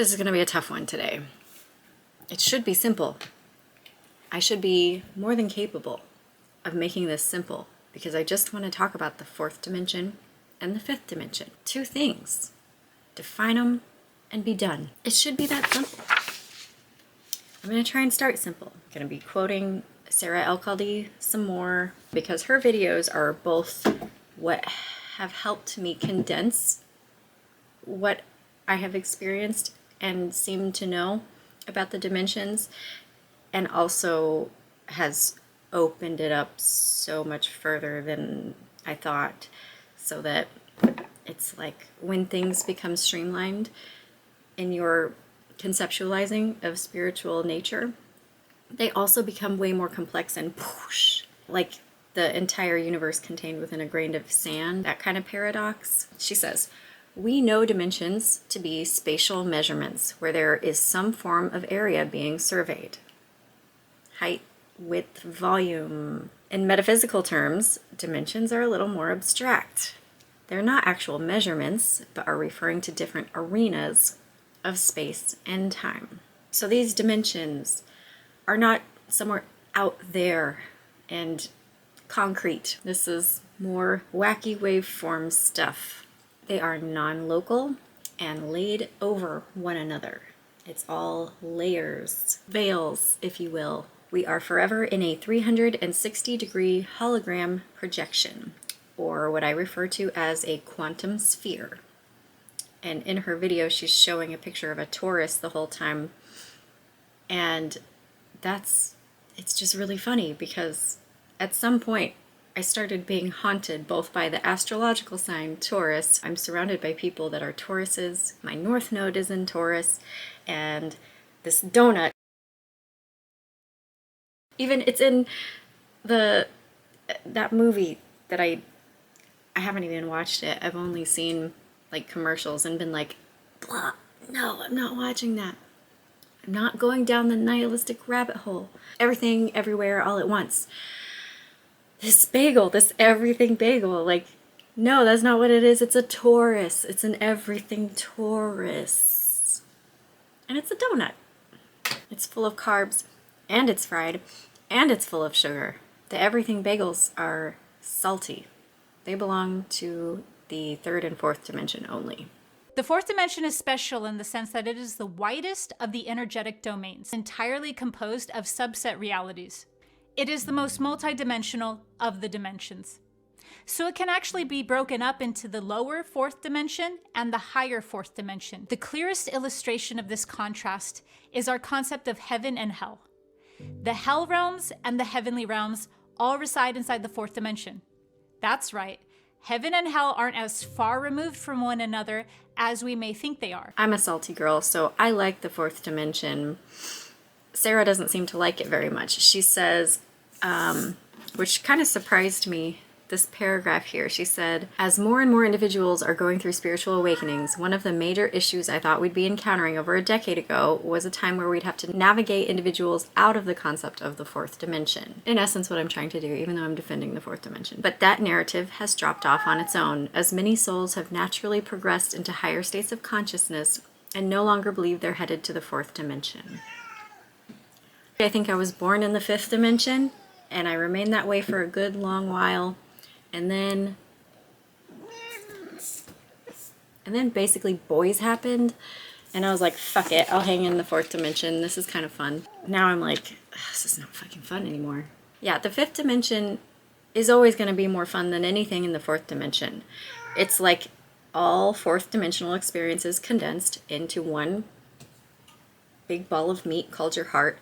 this is going to be a tough one today. It should be simple. I should be more than capable of making this simple because I just want to talk about the fourth dimension and the fifth dimension. Two things. Define them and be done. It should be that simple. I'm going to try and start simple. I'm going to be quoting Sarah Elkhaldy some more because her videos are both what have helped me condense what I have experienced and seem to know about the dimensions, and also has opened it up so much further than I thought, so that it's like when things become streamlined in your conceptualizing of spiritual nature, they also become way more complex and whoosh, like the entire universe contained within a grain of sand, that kind of paradox. She says, we know dimensions to be spatial measurements where there is some form of area being surveyed. Height, width, volume. In metaphysical terms, dimensions are a little more abstract. They're not actual measurements, but are referring to different arenas of space and time. So these dimensions are not somewhere out there and concrete. This is more wacky waveform stuff. They are non-local and laid over one another. It's all layers, veils, if you will. We are forever in a 360-degree hologram projection, or what I refer to as a quantum sphere. And in her video, she's showing a picture of a torus the whole time. And it's just really funny because at some point, I started being haunted both by the astrological sign Taurus. I'm surrounded by people that are Tauruses. My North Node is in Taurus, and this donut, even it's in that movie that I haven't even watched it. I've only seen like commercials and been like, blah, no, I'm not watching that. I'm not going down the nihilistic rabbit hole. Everything, everywhere, all at once. This bagel, this everything bagel, like, no, that's not what it is. It's a Taurus. It's an everything Taurus. And it's a donut. It's full of carbs, and it's fried, and it's full of sugar. The everything bagels are salty. They belong to the third and fourth dimension only. The fourth dimension is special in the sense that it is the widest of the energetic domains, entirely composed of subset realities. It is the most multidimensional of the dimensions. So it can actually be broken up into the lower fourth dimension and the higher fourth dimension. The clearest illustration of this contrast is our concept of heaven and hell. The hell realms and the heavenly realms all reside inside the fourth dimension. That's right. Heaven and hell aren't as far removed from one another as we may think they are. I'm a salty girl, so I like the fourth dimension. Sarah doesn't seem to like it very much. She says, which kind of surprised me, this paragraph here. She said, as more and more individuals are going through spiritual awakenings, one of the major issues I thought we'd be encountering over a decade ago was a time where we'd have to navigate individuals out of the concept of the fourth dimension. In essence, what I'm trying to do, even though I'm defending the fourth dimension. But that narrative has dropped off on its own, as many souls have naturally progressed into higher states of consciousness and no longer believe they're headed to the fourth dimension. I think I was born in the fifth dimension, and I remained that way for a good long while. And then basically boys happened, and I was like, fuck it, I'll hang in the fourth dimension. This is kind of fun. Now I'm like, this is not fucking fun anymore. Yeah, the fifth dimension is always going to be more fun than anything in the fourth dimension. It's like all fourth dimensional experiences condensed into one big ball of meat called your heart,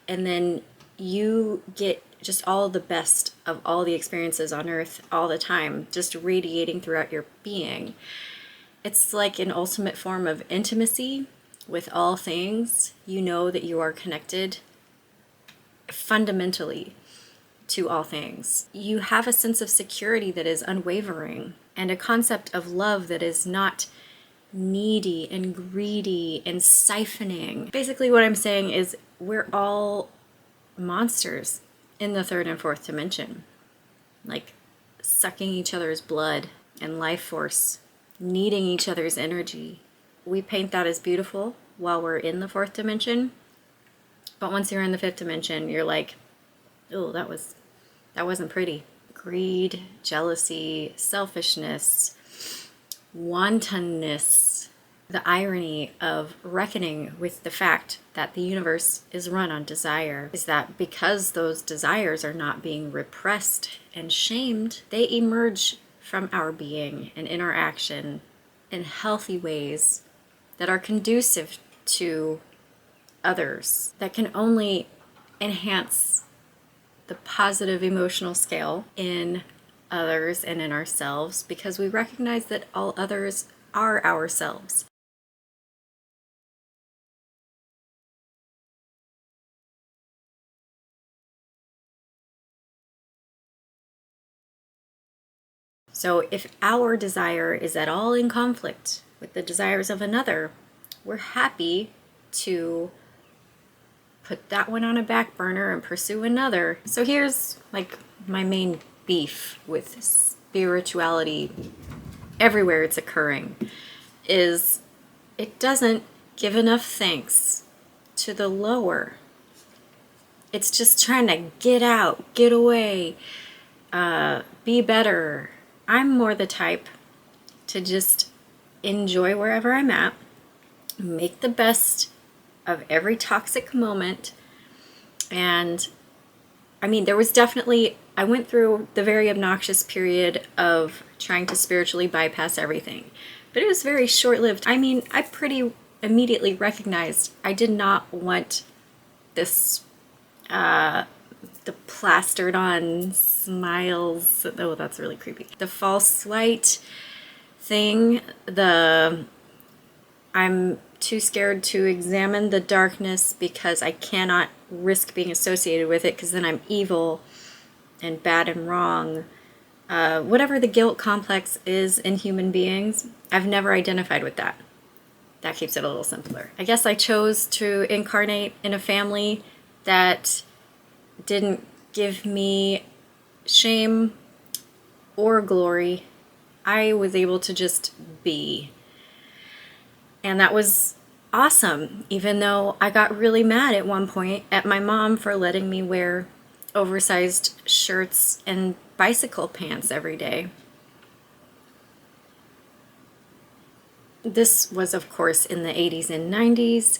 and then you get just all the best of all the experiences on earth all the time, just radiating throughout your being. It's like an ultimate form of intimacy with all things. You know that you are connected fundamentally to all things. You have a sense of security that is unwavering, and a concept of love that is not needy and greedy and siphoning. Basically what I'm saying is we're all monsters in the third and fourth dimension, like sucking each other's blood and life force, needing each other's energy. We paint that as beautiful, while we're in the fourth dimension. But once you're in the fifth dimension, you're like, oh, that wasn't pretty. Greed, jealousy, selfishness, wantonness. The irony of reckoning with the fact that the universe is run on desire is that because those desires are not being repressed and shamed, they emerge from our being and in our action in healthy ways that are conducive to others, that can only enhance the positive emotional scale in others and in ourselves, because we recognize that all others are ourselves. So if our desire is at all in conflict with the desires of another, we're happy to put that one on a back burner and pursue another. So here's like my main beef with spirituality everywhere it's occurring, is it doesn't give enough thanks to the lower. It's just trying to get out, get away, be better. I'm more the type to just enjoy wherever I'm at, make the best of every toxic moment. And I mean, there was definitely, I went through the very obnoxious period of trying to spiritually bypass everything, but it was very short-lived. I mean, I pretty immediately recognized I did not want this, the plastered on smiles. Oh, that's really creepy. The false light thing, I'm too scared to examine the darkness because I cannot risk being associated with it, because then I'm evil and bad and wrong. Whatever the guilt complex is in human beings, I've never identified with that. That keeps it a little simpler. I guess I chose to incarnate in a family that didn't give me shame or glory. I was able to just be. And that was awesome, even though I got really mad at one point at my mom for letting me wear oversized shirts and bicycle pants every day. This was, of course, in the 80s and 90s,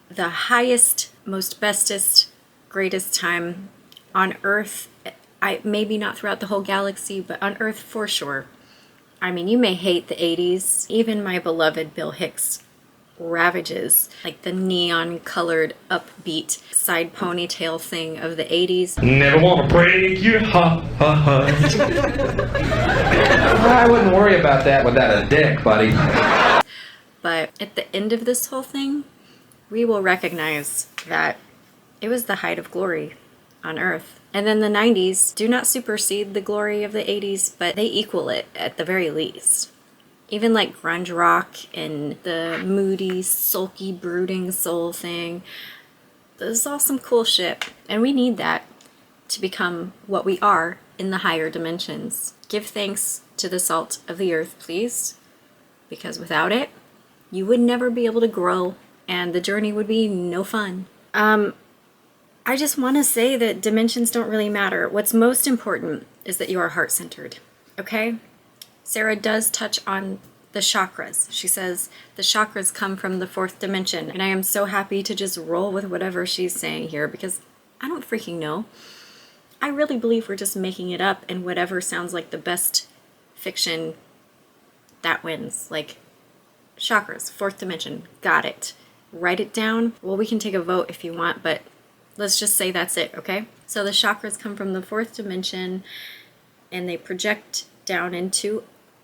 the highest, most bestest, greatest time on Earth. Maybe not throughout the whole galaxy, but on Earth for sure. I mean, you may hate the 80s. Even my beloved Bill Hicks ravages like the neon colored upbeat side ponytail thing of the 80s. Never want to break your heart. I wouldn't worry about that without a dick, buddy. But at the end of this whole thing, we will recognize that it was the height of glory on Earth. And then the 90s do not supersede the glory of the 80s, but they equal it at the very least. Even like grunge rock and the moody, sulky, brooding soul thing. This is all some cool shit. And we need that to become what we are in the higher dimensions. Give thanks to the salt of the earth, please. Because without it, you would never be able to grow and the journey would be no fun. I just want to say that dimensions don't really matter. What's most important is that you are heart-centered, okay? Sarah does touch on the chakras. She says the chakras come from the fourth dimension. And I am so happy to just roll with whatever she's saying here, because I don't freaking know. I really believe we're just making it up, and whatever sounds like the best fiction, that wins. Like, chakras, fourth dimension, got it. Write it down. Well, we can take a vote if you want, but let's just say that's it, okay? So the chakras come from the fourth dimension, and they project down into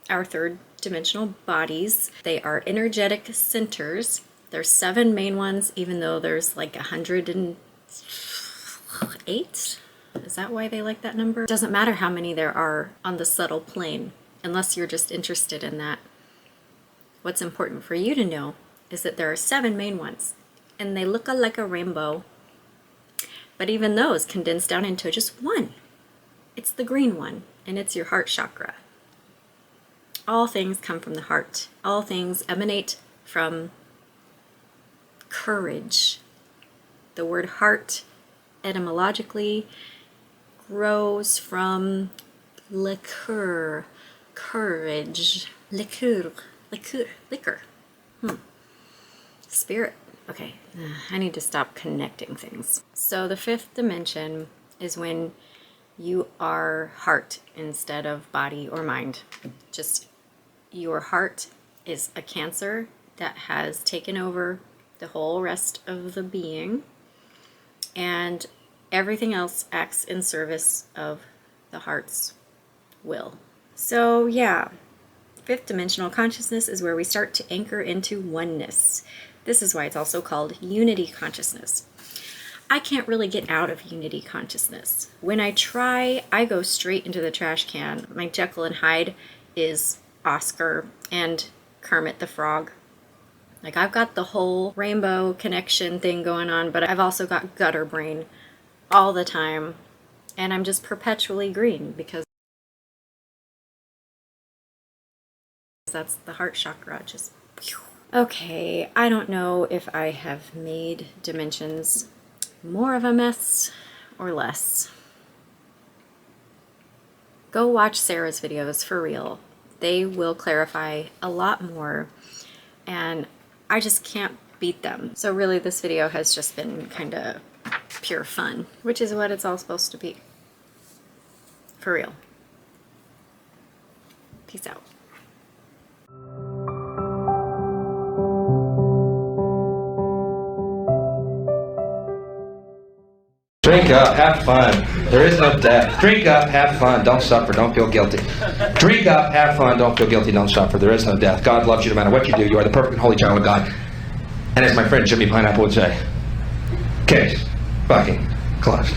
our third dimensional bodies. They are energetic centers. There's 7 main ones, even though there's like 108. Is that why they like that number? It doesn't matter how many there are on the subtle plane, unless you're just interested in that. What's important for you to know is that there are 7 main ones, and they look like a rainbow, but even those condense down into just one. It's the green one, and it's your heart chakra. All things come from the heart. All things emanate from courage. The word heart etymologically grows from liqueur, courage, liqueur. Spirit. Okay, I need to stop connecting things. So the fifth dimension is when you are heart instead of body or mind. Just your heart is a Cancer that has taken over the whole rest of the being, and everything else acts in service of the heart's will. So yeah, fifth dimensional consciousness is where we start to anchor into oneness. This is why it's also called unity consciousness. I can't really get out of unity consciousness. When I try, I go straight into the trash can. My Jekyll and Hyde is Oscar and Kermit the Frog. Like, I've got the whole rainbow connection thing going on, but I've also got gutter brain all the time. And I'm just perpetually green because that's the heart chakra. Just whew. Okay, I don't know if I have made dimensions more of a mess or less. Go watch Sarah's videos for real. They will clarify a lot more, and I just can't beat them. So really this video has just been kind of pure fun, which is what it's all supposed to be. For real. Peace out. Drink up, have fun. There is no death. Drink up, have fun, don't suffer, don't feel guilty. Drink up, have fun, don't feel guilty, don't suffer. There is no death. God loves you no matter what you do. You are the perfect and holy child of God. And as my friend Jimmy Pineapple would say, case fucking closed.